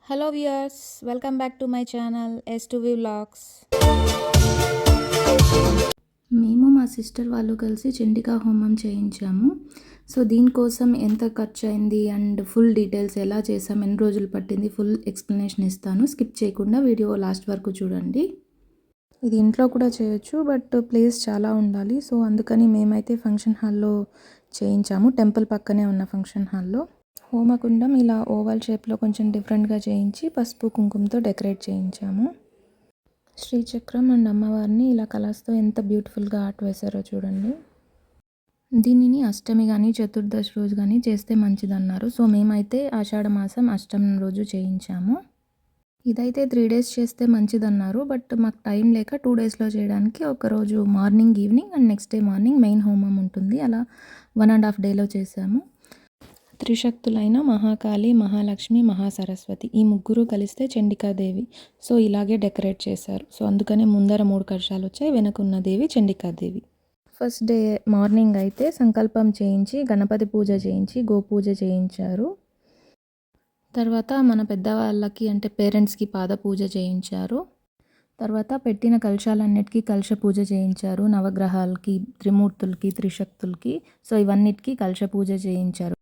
Hello viewers, welcome back to my channel S2V vlogs. మేము మా sister వాళ్ళు కలిసి చండికా హోమం చేయించాము. సో దీనికోసం ఎంత ఖర్చు అయింది అండ్ ఫుల్ డీటెయిల్స్ ఎలా చేసాం, ఎన్ని రోజులు పట్టింది, ఫుల్ ఎక్స్ప్లెనేషన్ ఇస్తాను. స్కిప్ చేయకుండా వీడియో లాస్ట్ వరకు చూడండి. ఇది ఇంట్లో కూడా చేయొచ్చు, బట్ ప్లేస్ చాలా ఉండాలి. సో అందుకని మేమైతే ఫంక్షన్ హాల్లో చేయించాము, టెంపుల్ పక్కనే ఉన్న ఫంక్షన్ హాల్లో. హోమకుండం ఇలా ఓవల్ షేప్లో కొంచెం డిఫరెంట్గా చేయించి పసుపు కుంకుమతో డెకరేట్ చేయించాము. శ్రీచక్రం అండ్ అమ్మవారిని ఇలా కలర్స్తో ఎంత బ్యూటిఫుల్గా ఆర్ట్ వేశారో చూడండి. దీనిని అష్టమి కానీ చతుర్దశి రోజు కానీ చేస్తే మంచిదన్నారు. సో మేమైతే ఆషాఢ మాసం అష్టమి రోజు చేయించాము. ఇదైతే 3 days చేస్తే మంచిదన్నారు, బట్ మాకు టైం లేక 2 daysలో చేయడానికి ఒకరోజు morning, evening and next day morning main హోమం ఉంటుంది. అలా 1.5 days చేసాము. త్రిశక్తులైన మహాకాళి, మహాలక్ష్మి, మహాసరస్వతి ఈ ముగ్గురు కలిస్తే చండికాదేవి. సో ఇలాగే డెకరేట్ చేశారు. సో అందుకనే ముందర 3 కలశాలు వచ్చాయి, వెనకున్న దేవి చండికాదేవి. ఫస్ట్ డే మార్నింగ్ అయితే సంకల్పం చేయించి, గణపతి పూజ చేయించి, గోపూజ చేయించారు. తర్వాత మన పెద్దవాళ్ళకి అంటే పేరెంట్స్కి పాద పూజ చేయించారు. తర్వాత పెట్టిన కలశాలన్నిటికీ కలశ పూజ చేయించారు. నవగ్రహాలకి, త్రిమూర్తులకి, త్రిశక్తులకి, సో ఇవన్నిటికీ కలశ పూజ చేయించారు.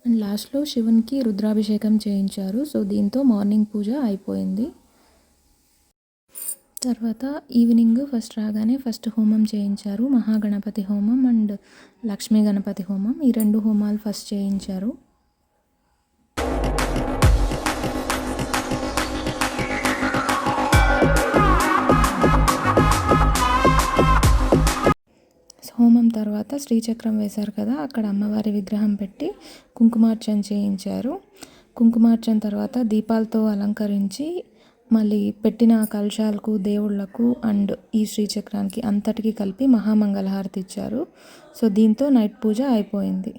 అండ్ లాస్ట్లో శివునికి రుద్రాభిషేకం చేయించారు. సో దీంతో మార్నింగ్ పూజ అయిపోయింది. తర్వాత ఈవినింగ్ ఫస్ట్ రాగానే ఫస్ట్ హోమం చేయించారు. మహాగణపతి హోమం అండ్ లక్ష్మీ గణపతి హోమం, ఈ 2 హోమాలు ఫస్ట్ చేయించారు. హోమం తర్వాత శ్రీచక్రం వేశారు కదా, అక్కడ అమ్మవారి విగ్రహం పెట్టి కుంకుమార్చన చేయించారు. కుంకుమార్చన తర్వాత దీపాలతో అలంకరించి మళ్ళీ పెట్టిన కలశాలకు, దేవుళ్లకు అండ్ ఈ శ్రీచక్రానికి అంతటికి కలిపి మహామంగళహారతి ఇచ్చారు. సో దీంతో నైట్ పూజ అయిపోయింది.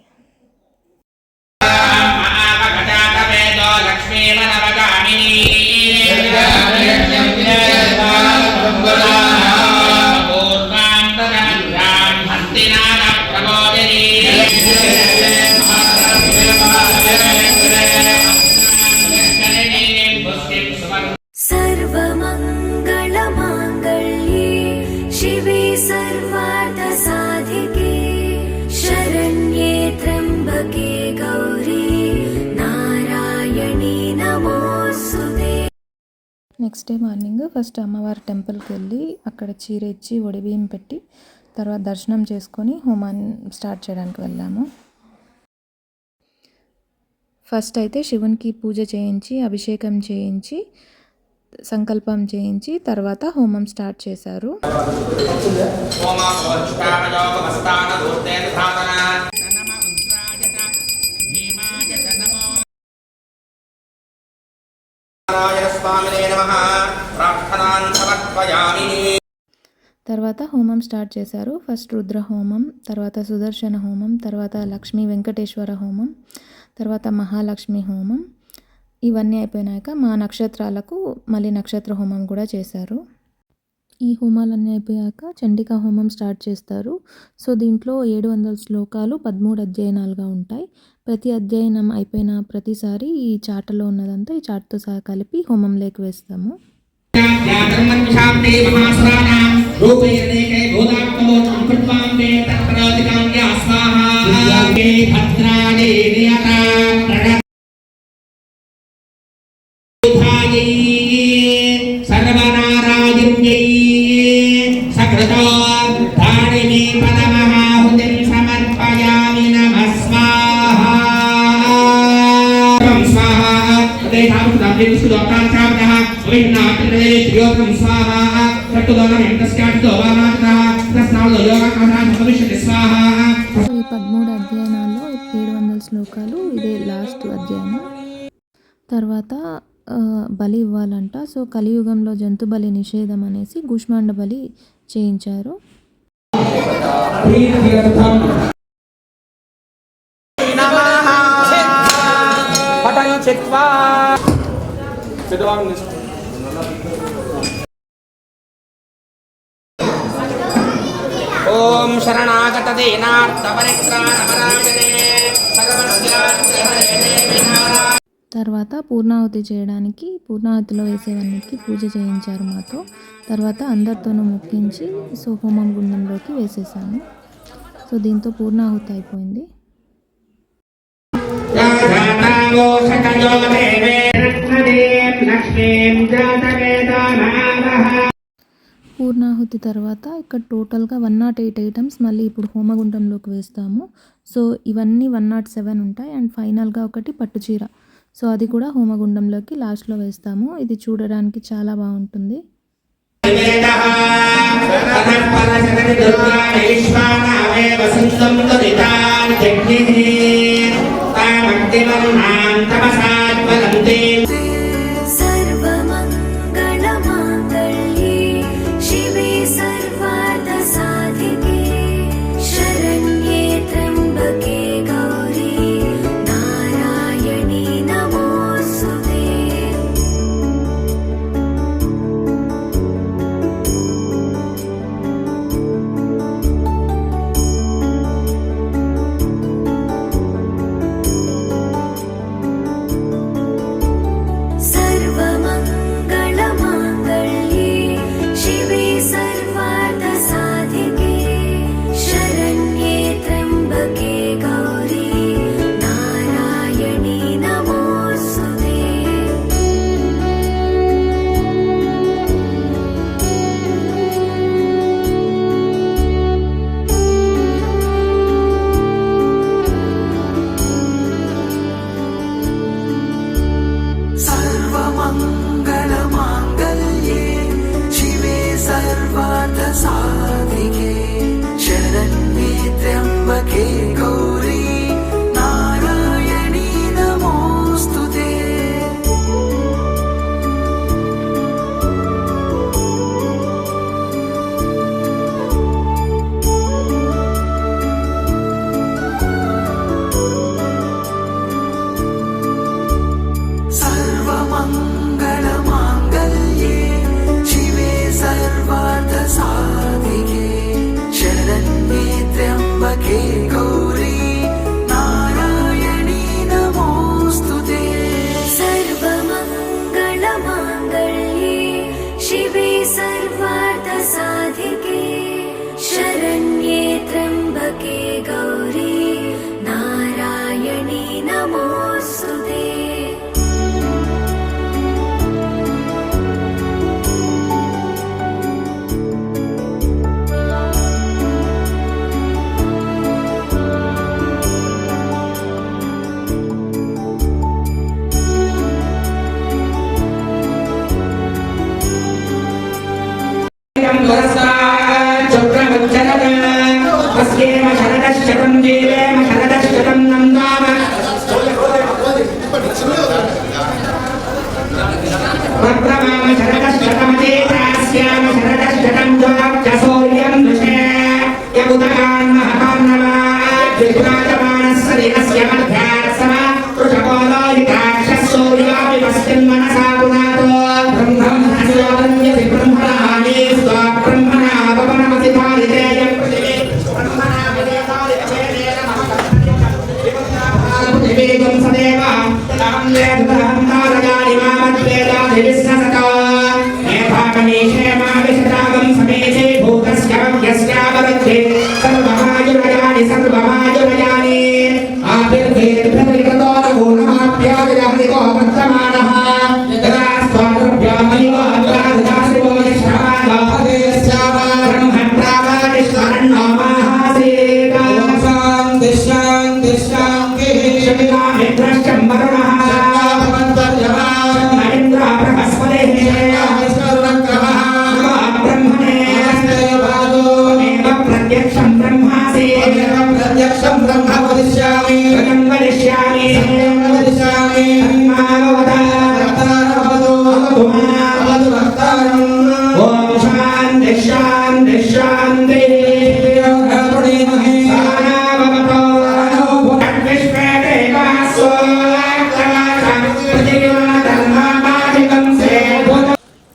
నెక్స్ట్ డే మార్నింగ్ ఫస్ట్ అమ్మవారి టెంపుల్కి వెళ్ళి అక్కడ చీర ఇచ్చి ఒడిబియ్యం పెట్టి తర్వాత దర్శనం చేసుకొని హోమాన్ని స్టార్ట్ చేయడానికి వెళ్ళాము. ఫస్ట్ అయితే శివునికి పూజ చేయించి, అభిషేకం చేయించి, సంకల్పం చేయించి తర్వాత హోమం స్టార్ట్ చేశారు. తర్వాత హోమం స్టార్ట్ చేశారు. ఫస్ట్ రుద్ర హోమం, తర్వాత సుదర్శన హోమం, తర్వాత లక్ష్మీ వెంకటేశ్వర హోమం, తర్వాత మహాలక్ష్మి హోమం. ఇవన్నీ అయిపోయినాక మా నక్షత్రాలకు మళ్ళీ నక్షత్ర హోమం కూడా చేశారు. ఈ హోమాలన్నీ అయిపోయాక చండికా హోమం స్టార్ట్ చేస్తారు. సో దీంట్లో 700 శ్లోకాలు 13 అధ్యయనాలుగా ఉంటాయి. ప్రతి అధ్యయనం అయిపోయిన ప్రతిసారి ఈ చాటలో ఉన్నదంతా ఈ చాట్తో సహా కలిపి హోమంలోకి వేస్తాము. ఈ 13 అధ్యయనాల్లో 700 శ్లోకాలు ఇదే లాస్ట్ అధ్యయనం. తర్వాత బలి ఇవ్వాలంట. సో కలియుగంలో జంతు బలి నిషేధం అనేసి కూష్మాండ బలి చేయించారు. ఓం శరణాగత దేనార్థ పరిత్రాణ పరాయణే సర్వస్యార్థ హరే తర్వాత పూర్ణాహుతి చేయడానికి పూర్ణాహుతిలో వేసేవన్నిటికి పూజ చేయించారు మాతో. తర్వాత అందరితోనూ మొక్కించి సో హోమం గుండంలోకి వేసేసాను. సో దీంతో పూర్ణాహుతి అయిపోయింది. పూర్ణాహుతి తర్వాత ఇక్కడ టోటల్గా 108 ఐటమ్స్ మళ్ళీ ఇప్పుడు హోమగుండంలోకి వేస్తాము. సో ఇవన్నీ 107 ఉంటాయి అండ్ ఫైనల్గా ఒకటి పట్టుచీర. సో అది కూడా హోమగుండంలోకి లాస్ట్లో వేస్తాము. ఇది చూడడానికి చాలా బాగుంటుంది.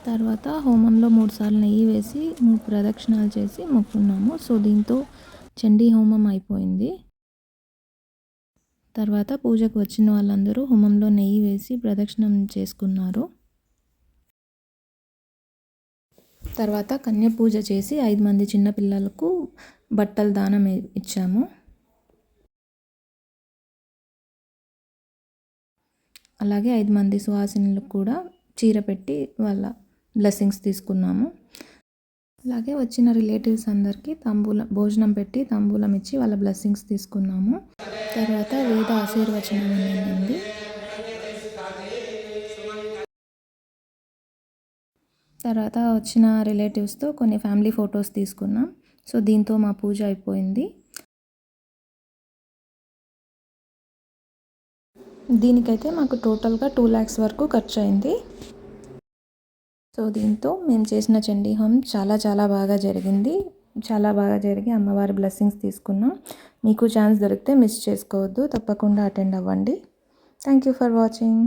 తర్వాత హోమంలో 3 సార్లు నెయ్యి వేసి 3 ప్రదక్షిణాలు చేసి మొక్కున్నాము. సో దీంతో చండీ హోమం అయిపోయింది. తర్వాత పూజకు వచ్చిన వాళ్ళందరూ హోమంలో నెయ్యి వేసి ప్రదక్షిణం చేసుకున్నారు. తర్వాత కన్య పూజ చేసి 5 మంది చిన్నపిల్లలకు బట్టలు దానం ఇచ్చాము. అలాగే 5 మంది సుహాసినులకు కూడా చీర పెట్టి వాళ్ళ బ్లెస్సింగ్స్ తీసుకున్నాము. అలాగే వచ్చిన రిలేటివ్స్ అందరికీ భోజనం పెట్టి తాంబూలం ఇచ్చి వాళ్ళ బ్లెస్సింగ్స్ తీసుకున్నాము. తర్వాత వేద ఆశీర్వచనం ఉంది. తర్వాత వచ్చిన రిలేటివ్స్తో కొన్ని ఫ్యామిలీ ఫొటోస్ తీసుకున్నాం. సో దీంతో మా పూజ అయిపోయింది. దీనికైతే మాకు టోటల్గా 2 lakhs వరకు ఖర్చు అయింది. సో దీంతో మేము చేసిన చండీ హోమం చాలా బాగా జరిగింది. చాలా బాగా జరిగి అమ్మవారి బ్లెస్సింగ్స్ తీసుకున్నాం. మీకు ఛాన్స్ దొరికితే మిస్ చేసుకోవద్దు, తప్పకుండా అటెండ్ అవ్వండి. Thank you for watching.